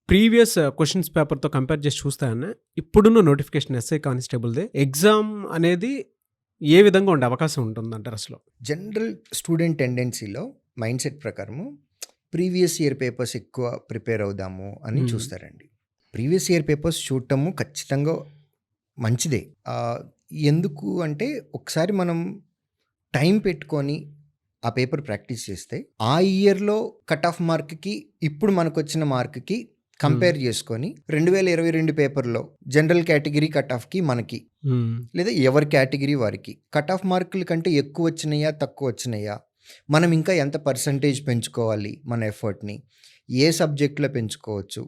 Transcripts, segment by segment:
Previous questions పేపర్‌తో compare చేసి చూస్తే అన్న, ఇప్పుడున్న నోటిఫికేషన్ ఎస్ఐ కానిస్టేబుల్‌ది ఎగ్జామ్ అనేది ఏ విధంగా ఉండే అవకాశం ఉంటుందంటారు అసలు? జనరల్ స్టూడెంట్ టెండెన్సీలో మైండ్ సెట్ ప్రకారము ప్రీవియస్ ఇయర్ పేపర్స్ ఎక్కువ ప్రిపేర్ అవుదాము అని చూస్తారండి. ప్రీవియస్ ఇయర్ పేపర్స్ చూడటము ఖచ్చితంగా మంచిదే. ఎందుకు అంటే ఒకసారి మనం టైం పెట్టుకొని ఆ పేపర్ ప్రాక్టీస్ చేస్తే ఆ ఇయర్లో కట్ ఆఫ్ మార్క్కి ఇప్పుడు మనకు వచ్చిన మార్క్కి కంపేర్ చేసుకొని 2022 పేపర్లో జనరల్ కేటగిరీ కట్ ఆఫ్కి మనకి లేదా ఎవరి కేటగిరీ వారికి కట్ ఆఫ్ మార్కుల కంటే ఎక్కువ వచ్చినాయా తక్కువ వచ్చినాయా, మనం ఇంకా ఎంత పర్సంటేజ్ పెంచుకోవాలి మన ఎఫర్ట్ని, ఏ సబ్జెక్ట్లో పెంచుకోవచ్చు,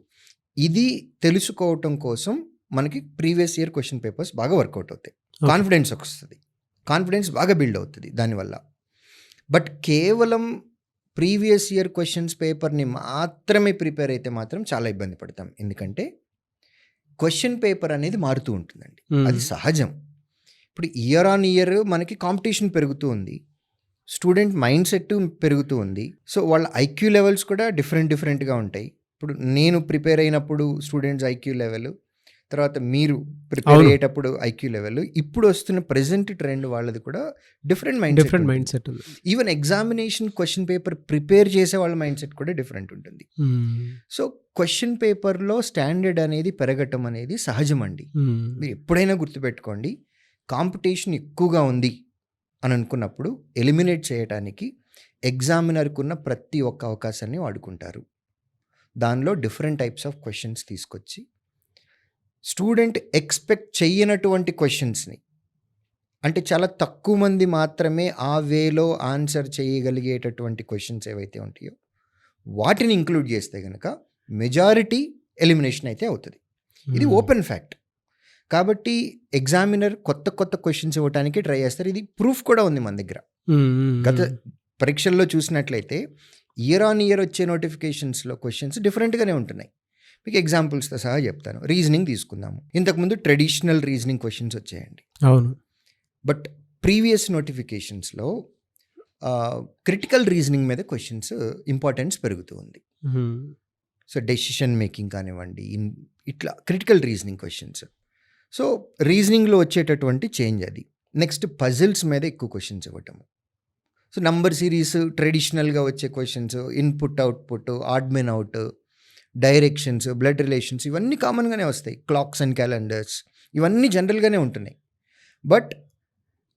ఇది తెలుసుకోవటం కోసం మనకి ప్రీవియస్ ఇయర్ క్వశ్చన్ పేపర్స్ బాగా వర్కౌట్ అవుతాయి. కాన్ఫిడెన్స్ వస్తుంది, కాన్ఫిడెన్స్ బాగా బిల్డ్ అవుతుంది దానివల్ల. బట్ కేవలం ప్రీవియస్ ఇయర్ క్వశ్చన్స్ పేపర్ని మాత్రమే ప్రిపేర్ అయితే మాత్రం చాలా ఇబ్బంది పడతాం. ఎందుకంటే క్వశ్చన్ పేపర్ అనేది మారుతూ ఉంటుందండి, అది సహజం. ఇప్పుడు ఇయర్ ఆన్ ఇయర్ మనకి కాంపిటీషన్ పెరుగుతూ ఉంది, స్టూడెంట్ మైండ్ సెట్ పెరుగుతూ ఉంది. సో వాళ్ళ ఐక్యూ లెవెల్స్ కూడా డిఫరెంట్గా ఉంటాయి. ఇప్పుడు నేను ప్రిపేర్ అయినప్పుడు స్టూడెంట్స్ ఐక్యూ లెవెల్, తర్వాత మీరు ప్రిపేర్ అయ్యేటప్పుడు ఐక్యూ లెవెల్, ఇప్పుడు వస్తున్న ప్రెజెంట్ ట్రెండ్ వాళ్ళది కూడా different mind set. Even examination question paper prepare చేసే వాళ్ళ మైండ్ సెట్ కూడా డిఫరెంట్ ఉంటుంది. సో క్వశ్చన్ పేపర్లో స్టాండర్డ్ అనేది పెరగటం అనేది సహజం అండి. మీరు ఎప్పుడైనా గుర్తుపెట్టుకోండి, కాంపిటీషన్ ఎక్కువగా ఉంది అని అనుకున్నప్పుడు ఎలిమినేట్ చేయడానికి ఎగ్జామినర్కి ఉన్న ప్రతి ఒక్క అవకాశాన్ని వాడుకుంటారు. దానిలో డిఫరెంట్ టైప్స్ ఆఫ్ క్వశ్చన్స్ తీసుకొచ్చి స్టూడెంట్ ఎక్స్పెక్ట్ చేయనటువంటి క్వశ్చన్స్ని, అంటే చాలా తక్కువ మంది మాత్రమే ఆ వేలో ఆన్సర్ చేయగలిగేటటువంటి క్వశ్చన్స్ ఏవైతే ఉంటాయో వాటిని ఇంక్లూడ్ చేస్తే కనుక మెజారిటీ ఎలిమినేషన్ అయితే అవుతుంది. ఇది ఓపెన్ ఫ్యాక్ట్. కాబట్టి ఎగ్జామినర్ కొత్త క్వశ్చన్స్ ఇవ్వడానికి ట్రై చేస్తారు. ఇది ప్రూఫ్ కూడా ఉంది మన దగ్గర. గత పరీక్షల్లో చూసినట్లయితే ఇయర్ ఆన్ ఇయర్ వచ్చే నోటిఫికేషన్స్లో క్వశ్చన్స్ డిఫరెంట్గానే ఉంటున్నాయి. మీకు ఎగ్జాంపుల్స్తో సహా చెప్తాను. రీజనింగ్ తీసుకుందాము. ఇంతకుముందు ట్రెడిషనల్ రీజనింగ్ క్వశ్చన్స్ వచ్చాయండి. అవును. బట్ ప్రీవియస్ నోటిఫికేషన్స్లో క్రిటికల్ రీజనింగ్ మీద క్వశ్చన్స్ ఇంపార్టెన్స్ పెరుగుతూ ఉంది. సో డెసిషన్ మేకింగ్ కానివ్వండి, ఇట్లా క్రిటికల్ రీజనింగ్ క్వశ్చన్స్. సో రీజనింగ్లో వచ్చేటటువంటి చేంజ్ అది. నెక్స్ట్ పజిల్స్ మీద ఎక్కువ క్వశ్చన్స్ ఇవ్వటము. సో నంబర్ సిరీస్ ట్రెడిషనల్గా వచ్చే questions, input output, odd men out, directions, blood relations, ఇవన్నీ కామన్గానే వస్తాయి. క్లాక్స్ అండ్ క్యాలెండర్స్, ఇవన్నీ జనరల్గానే ఉంటున్నాయి. బట్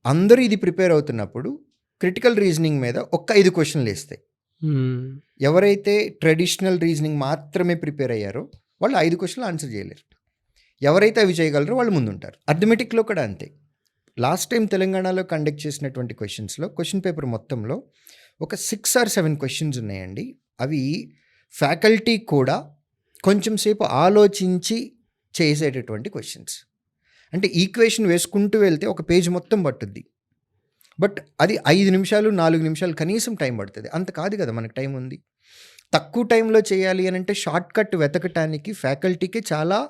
అందరూ ఇది ప్రిపేర్ అవుతున్నప్పుడు క్రిటికల్ రీజనింగ్ మీద 5 క్వశ్చన్లు వేస్తాయి. ఎవరైతే ట్రెడిషనల్ రీజనింగ్ మాత్రమే ప్రిపేర్ అయ్యారో వాళ్ళు 5 క్వశ్చన్లు ఆన్సర్ చేయలేరు. ఎవరైతే అవి చేయగలరో వాళ్ళు ముందుంటారు. అర్థమెటిక్లో కూడా అంతే. లాస్ట్ టైం తెలంగాణలో కండక్ట్ చేసినటువంటి క్వశ్చన్స్లో క్వశ్చన్ పేపర్ మొత్తంలో ఒక 6 or 7 క్వశ్చన్స్ ఉన్నాయండి. అవి ఫ్యాకల్టీ కూడా కొంచెం సేపు ఆలోచించి చేసేటటువంటి క్వశ్చన్స్. అంటే ఈక్వేషన్ వేసుకుంటూ వెళ్తే ఒక పేజ్ మొత్తం పట్టుద్ది, బట్ అది 5 నిమిషాలు 4 నిమిషాలు కనీసం టైం పడుతుంది. అంత కాదు కదా, మనకు టైం ఉంది. తక్కువ టైంలో చేయాలి అని అంటే షార్ట్ కట్ వెతకటానికి ఫ్యాకల్టీకి చాలా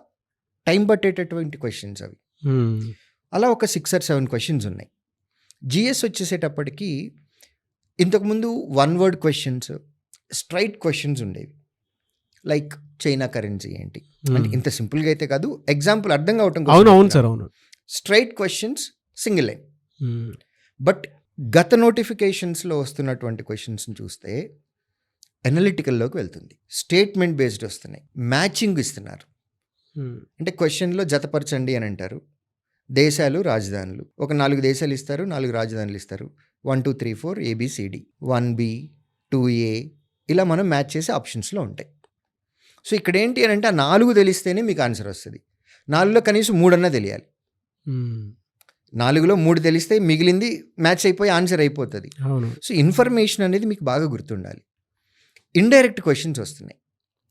టైం పట్టేటటువంటి క్వశ్చన్స్ అవి. అలా ఒక 6 or 7 క్వశ్చన్స్ ఉన్నాయి. జిఎస్ వచ్చేసేటప్పటికి ఇంతకుముందు 1 word క్వశ్చన్స్, స్ట్రైట్ క్వశ్చన్స్ ఉండేవి. లైక్ చైనా కరెన్సీ ఏంటి అంటే ఇంత సింపుల్గా అయితే కాదు, ఎగ్జాంపుల్ అర్థం కావటం. అవును సార్, అవును. Straight questions, single line. But గత నోటిఫికేషన్స్లో వస్తున్నటువంటి క్వశ్చన్స్ని చూస్తే అనలిటికల్లోకి వెళ్తుంది, స్టేట్మెంట్ బేస్డ్ వస్తున్నాయి, మ్యాచింగ్ ఇస్తున్నారు. అంటే క్వశ్చన్లో జతపరచండి అని అంటారు. దేశాలు, రాజధానులు, ఒక 4 దేశాలు ఇస్తారు, 4 రాజధానులు ఇస్తారు. 1 2 3 4 ABCD, 1B 2A, ఇలా మనం మ్యాచ్ చేసే ఆప్షన్స్లో ఉంటాయి. సో ఇక్కడ ఏంటి అని అంటే ఆ 4 తెలిస్తేనే మీకు ఆన్సర్ వస్తుంది. 4లో కనీసం 3 అన్నా తెలియాలి. 4లో 3 తెలిస్తే మిగిలింది మ్యాచ్ అయిపోయి ఆన్సర్ అయిపోతుంది. సో ఇన్ఫర్మేషన్ అనేది మీకు బాగా గుర్తుండాలి. ఇండైరెక్ట్ క్వశ్చన్స్ వస్తున్నాయి.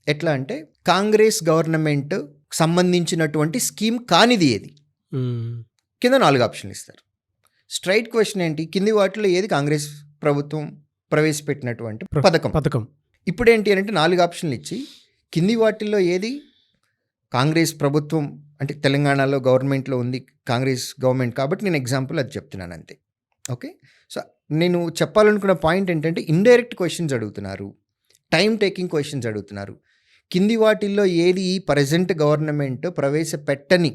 ఎట్లా అంటే కాంగ్రెస్ గవర్నమెంట్ సంబంధించినటువంటి స్కీమ్ కానిది ఏది, కింద 4 ఆప్షన్లు ఇస్తారు. స్ట్రైట్ క్వశ్చన్ ఏంటి, కింది వాటిలో ఏది కాంగ్రెస్ ప్రభుత్వం ప్రవేశపెట్టినటువంటి పథకం. ఇప్పుడు ఏంటి అంటే 4 ఆప్షన్లు ఇచ్చి కింది వాటిల్లో ఏది కాంగ్రెస్ ప్రభుత్వం, అంటే తెలంగాణలో గవర్నమెంట్లో ఉంది కాంగ్రెస్ గవర్నమెంట్ కాబట్టి నేను ఎగ్జాంపుల్ అది చెప్తున్నాను అంతే. ఓకే. సో నేను చెప్పాలనుకున్న పాయింట్ ఏంటంటే ఇండైరెక్ట్ క్వశ్చన్స్ అడుగుతున్నారు, టైం టేకింగ్ క్వశ్చన్స్ అడుగుతున్నారు. కింది వాటిల్లో ఏది ఈ ప్రెజెంట్ గవర్నమెంట్ ప్రవేశపెట్టని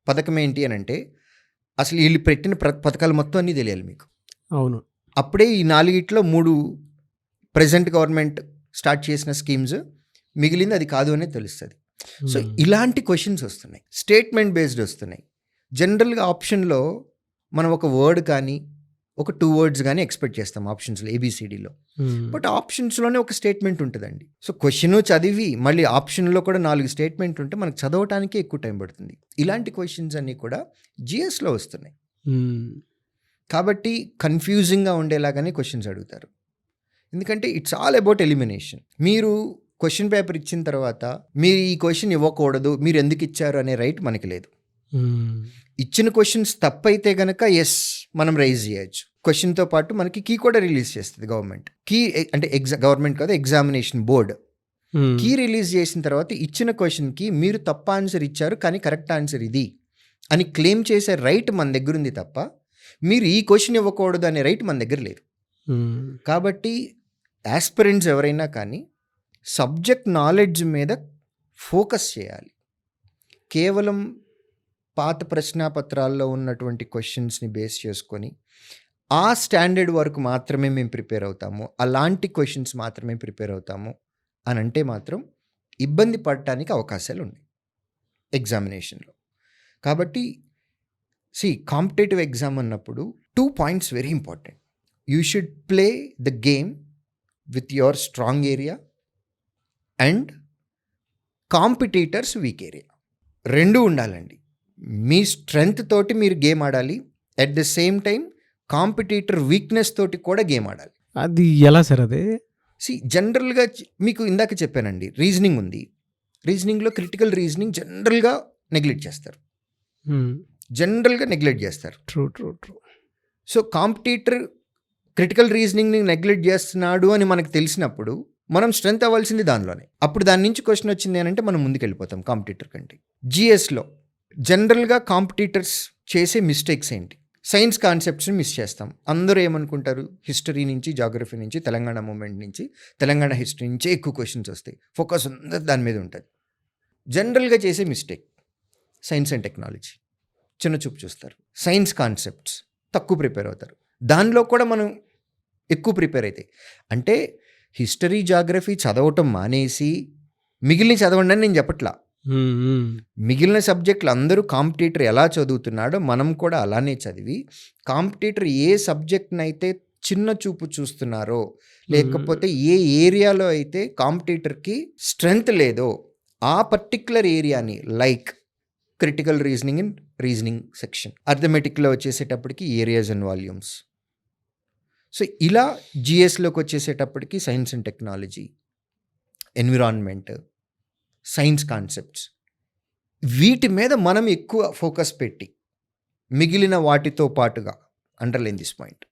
పథకం ఏంటి అని అంటే అసలు వీళ్ళు పెట్టిన పథకాలు మొత్తం అన్నీ తెలియాలి మీకు. అవును. అప్పుడే ఈ 4 ప్రెజెంట్ గవర్నమెంట్ స్టార్ట్ చేసిన స్కీమ్స్, మిగిలింది అది కాదు అనేది తెలుస్తుంది. సో ఇలాంటి క్వశ్చన్స్ వస్తున్నాయి, స్టేట్మెంట్ బేస్డ్ వస్తున్నాయి. జనరల్గా ఆప్షన్లో మనం ఒక వర్డ్ కానీ ఒక 2 words కానీ ఎక్స్పెక్ట్ చేస్తాం ఆప్షన్స్లో, ఏబిసిడిలో. బట్ ఆప్షన్స్లోనే ఒక స్టేట్మెంట్ ఉంటుందండి. సో క్వశ్చన్ చదివి మళ్ళీ ఆప్షన్లో కూడా 4 స్టేట్మెంట్ ఉంటే మనకు చదవటానికి ఎక్కువ టైం పడుతుంది. ఇలాంటి క్వశ్చన్స్ అన్నీ కూడా జిఎస్లో వస్తున్నాయి. కాబట్టి కన్ఫ్యూజింగ్గా ఉండేలాగానే క్వశ్చన్స్ అడుగుతారు. ఎందుకంటే ఇట్స్ ఆల్ అబౌట్ ఎలిమినేషన్. మీరు క్వశ్చన్ పేపర్ ఇచ్చిన తర్వాత మీరు ఈ క్వశ్చన్ ఇవ్వకూడదు, మీరు ఎందుకు ఇచ్చారు అనే రైట్ మనకి లేదు. ఇచ్చిన క్వశ్చన్స్ తప్పైతే గనక మనం రైజ్ చేయొచ్చు. క్వశ్చన్తో పాటు మనకి కీ కూడా రిలీజ్ చేస్తుంది గవర్నమెంట్. కీ అంటే గవర్నమెంట్ కాదు, ఎగ్జామినేషన్ బోర్డ్ కీ రిలీజ్ చేసిన తర్వాత ఇచ్చిన క్వశ్చన్కి మీరు తప్ప ఆన్సర్ ఇచ్చారు కానీ కరెక్ట్ ఆన్సర్ ఇది అని క్లెయిమ్ చేసే రైట్ మన దగ్గర ఉంది తప్ప మీరు ఈ క్వశ్చన్ ఇవ్వకూడదు అనే రైట్ మన దగ్గర లేదు. కాబట్టి యాస్పిరెంట్స్ ఎవరైనా కానీ సబ్జెక్ట్ నాలెడ్జ్ మీద ఫోకస్ చేయాలి. కేవలం పాత ప్రశ్నాపత్రాల్లో ఉన్నటువంటి క్వశ్చన్స్ని బేస్ చేసుకొని ఆ స్టాండర్డ్ వరకు మాత్రమే మేము ప్రిపేర్ అవుతాము, అలాంటి క్వశ్చన్స్ మాత్రమే ప్రిపేర్ అవుతాము అని అంటే మాత్రం ఇబ్బంది పడటానికి అవకాశాలు ఉన్నాయి ఎగ్జామినేషన్లో. కాబట్టి కాంపిటేటివ్ ఎగ్జామ్ అన్నప్పుడు 2 points very important. You should play the game with your strong area and competitors weak area. 2 ఉండాలండి. మీ స్ట్రెంగ్త్ తోటి మీరు గేమ్ ఆడాలి, at the same time competitor weakness తోటి కూడా గేమ్ ఆడాలి. అది ఎలా సార్? అదే జనరల్గా మీకు ఇందాక చెప్పానండి, రీజనింగ్ ఉంది. రీజనింగ్లో క్రిటికల్ రీజనింగ్ జనరల్గా నెగ్లెక్ట్ చేస్తారు. True true true. So competitor critical రీజనింగ్ని నెగ్లెక్ట్ చేస్తున్నాడు అని మనకు తెలిసినప్పుడు మనం స్ట్రెంగ్త్ అవ్వాల్సింది దానిలోనే. అప్పుడు దాని నుంచి క్వశ్చన్ వచ్చింది అని అంటే మనం ముందుకు వెళ్ళిపోతాం కాంపిటీటర్ కంటే. జిఎస్లో జనరల్గా కాంపిటీటర్స్ చేసే మిస్టేక్స్ ఏంటి? సైన్స్ కాన్సెప్ట్స్ని మిస్ చేస్తాం. అందరూ ఏమనుకుంటారు, హిస్టరీ నుంచి, జాగ్రఫీ నుంచి, తెలంగాణ మూమెంట్ నుంచి, తెలంగాణ హిస్టరీ నుంచే ఎక్కువ క్వశ్చన్స్ వస్తాయి, ఫోకస్ అందరూ దాని మీద ఉంటుంది. జనరల్గా చేసే మిస్టేక్ సైన్స్ అండ్ టెక్నాలజీ చిన్న చూపు చూస్తారు. సైన్స్ కాన్సెప్ట్స్ తక్కువ ప్రిపేర్ అవుతారు. దానిలో కూడా మనం ఎక్కువ ప్రిపేర్ అవుతాయి. అంటే హిస్టరీ, జాగ్రఫీ చదవటం మానేసి మిగిలిన చదవండి అని నేను చెప్పట్లా. మిగిలిన సబ్జెక్టులు అందరూ కాంపిటీటర్ ఎలా చదువుతున్నాడో మనం కూడా అలానే చదివి, కాంపిటీటర్ ఏ సబ్జెక్ట్నైతే చిన్న చూపు చూస్తున్నారో, లేకపోతే ఏ ఏరియాలో అయితే కాంపిటీటర్కి స్ట్రెంగ్త్ లేదో ఆ పర్టిక్యులర్ ఏరియాని, like critical reasoning and reasoning section, అర్థమెటిక్లో వచ్చేసేటప్పటికి ఏరియాస్ అండ్ వాల్యూమ్స్. సో ఇలా జిఎస్లోకి వచ్చేసేటప్పటికి science and technology, environment, science concepts, వీటి మీద మనం ఎక్కువ ఫోకస్ పెట్టి మిగిలిన వాటితో పాటుగా అండర్లైన్ దిస్ పాయింట్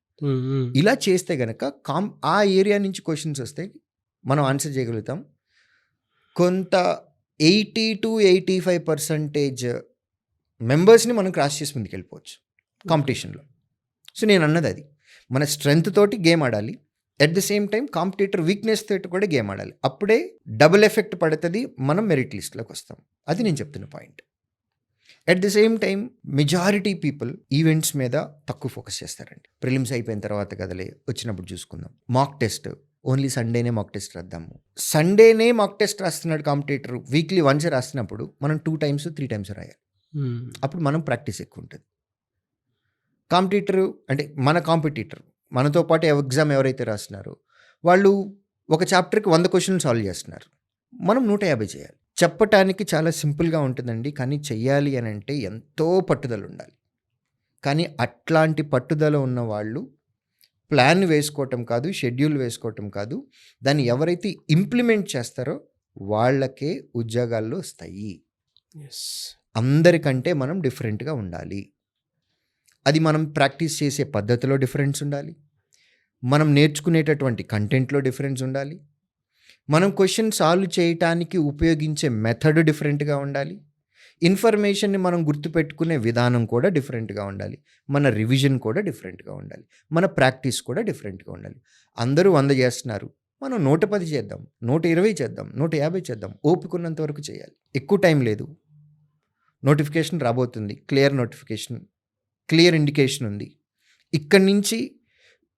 ఇలా చేస్తే గనక ఆ ఏరియా నుంచి క్వశ్చన్స్ వస్తే మనం ఆన్సర్ చేయగలుగుతాం. కొంత 80 to 85% మెంబర్స్ని మనం క్రాస్ చేసి ముందుకు వెళ్ళిపోవచ్చు కాంపిటీషన్లో. సో నేను అన్నది అది, మన స్ట్రెంగ్త్ తోటి గేమ్ ఆడాలి, at the same time competitor weakness తోటి కూడా గేమ్ ఆడాలి. అప్పుడే డబుల్ ఎఫెక్ట్ పడుతుంది, మనం మెరిట్ లిస్ట్లోకి వస్తాం. అది నేను చెప్తున్న point. At the same time majority people events మీద తక్కువ ఫోకస్ చేస్తారండి. ప్రిలిమ్స్ అయిపోయిన తర్వాత కదలే వచ్చినప్పుడు చూసుకుందాం. మాక్ టెస్ట్ ఓన్లీ సండేనే మాక్ టెస్ట్ రాద్దాము. సండేనే మాక్ టెస్ట్ రాస్తున్నాడు కాంపిటీటర్, వీక్లీ వన్స్ రాస్తున్నప్పుడు మనం 2 times 3 times రాయాలి. అప్పుడు మనం ప్రాక్టీస్ ఎక్కువ ఉంటుంది. కాంపిటీటరు అంటే మన కాంపిటీటర్ మనతో పాటు ఎగ్జామ్ ఎవరైతే రాస్తున్నారో వాళ్ళు ఒక చాప్టర్కి 100 questions సాల్వ్ చేస్తున్నారు, మనం 150 చేయాలి. చెప్పటానికి చాలా సింపుల్గా ఉంటుందండి, కానీ చెయ్యాలి అని అంటే ఎంతో పట్టుదల ఉండాలి. కానీ అట్లాంటి పట్టుదల ఉన్న వాళ్ళు ప్లాన్ వేసుకోవటం కాదు, షెడ్యూల్ వేసుకోవటం కాదు, దాన్ని ఎవరైతే ఇంప్లిమెంట్ చేస్తారో వాళ్ళకే ఉద్యోగాల్లో వస్తాయి. అందరికంటే మనం డిఫరెంట్గా ఉండాలి. అది మనం ప్రాక్టీస్ చేసే పద్ధతిలో డిఫరెన్స్ ఉండాలి, మనం నేర్చుకునేటటువంటి కంటెంట్లో డిఫరెన్స్ ఉండాలి, మనం క్వశ్చన్ సాల్వ్ చేయటానికి ఉపయోగించే మెథడ్ డిఫరెంట్గా ఉండాలి, ఇన్ఫర్మేషన్ని మనం గుర్తుపెట్టుకునే విధానం కూడా డిఫరెంట్గా ఉండాలి, మన రివిజన్ కూడా డిఫరెంట్గా ఉండాలి, మన ప్రాక్టీస్ కూడా డిఫరెంట్గా ఉండాలి. అందరూ 100 చేస్తున్నారు, మనం 110 చేద్దాం, 120 చేద్దాం, 150 చేద్దాం. ఓపిక ఉన్నంత వరకు చేయాలి. ఎక్కువ టైం లేదు. నోటిఫికేషన్ రాబోతుంది. క్లియర్ నోటిఫికేషన్, క్లియర్ ఇండికేషన్ ఉంది. ఇక్కడి నుంచి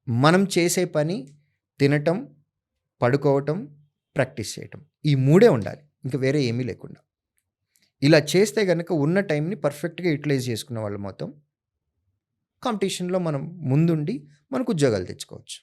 మనం చేసే పని తినటం, పడుకోవటం, ప్రాక్టీస్ చేయటం. ఈ 3 ఉండాలి. ఇంకా వేరే ఏమీ లేకుండా. ఇలా చేస్తే గనక ఉన్న టైంని పర్ఫెక్ట్‌గా యుటిలైజ్ చేసుకున్న వాళ్ళమవుతాం. కాంపిటీషన్‌లో మనం ముందుండి మనకు ఉద్యోగాలు తెచ్చుకోవచ్చు.